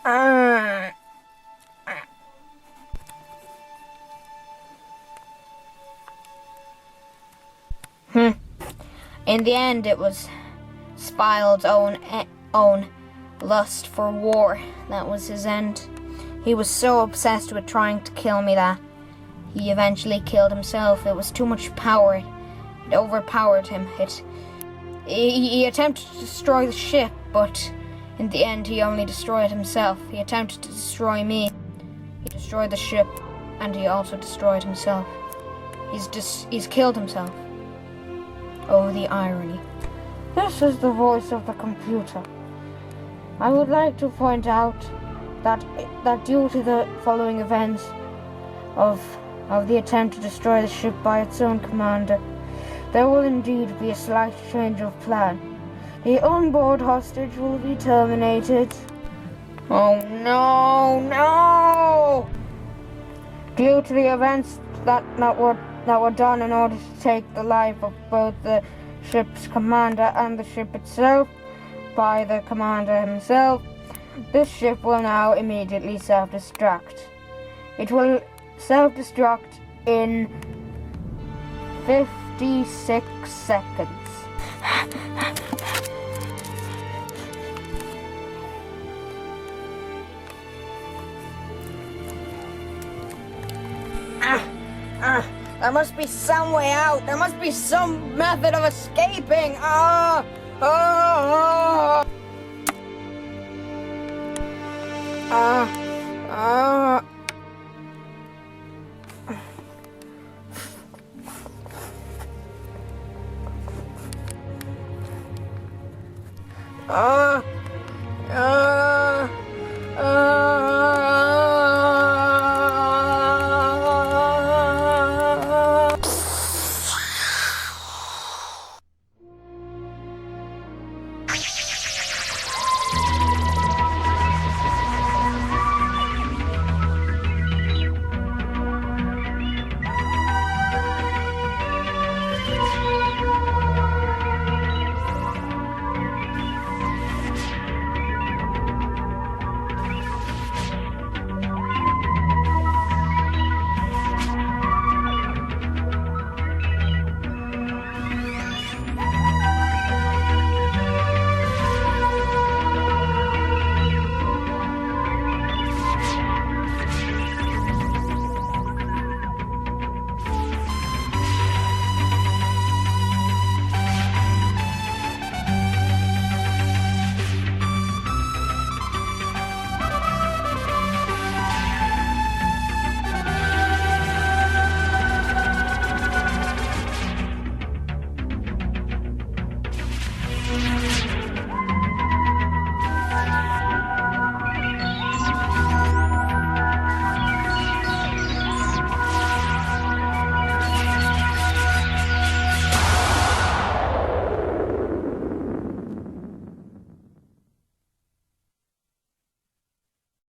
Uh, In the end, it was Spile's own lust for war that was his end. He was so obsessed with trying to kill me that he eventually killed himself. It was too much power. It overpowered him. He attempted to destroy the ship, but in the end he only destroyed himself. He attempted to destroy me. He destroyed the ship, and he also destroyed himself. He's killed himself. Oh, the irony. This is the voice of the computer. I would like to point out that due to the following events of the attempt to destroy the ship by its own commander, there will indeed be a slight change of plan. The onboard hostage will be terminated. Oh no! Due to the events that were done in order to take the life of both the ship's commander and the ship itself by the commander himself, this ship will now immediately self-destruct. It will self-destruct in 56 seconds. There must be some way out. There must be some method of escaping.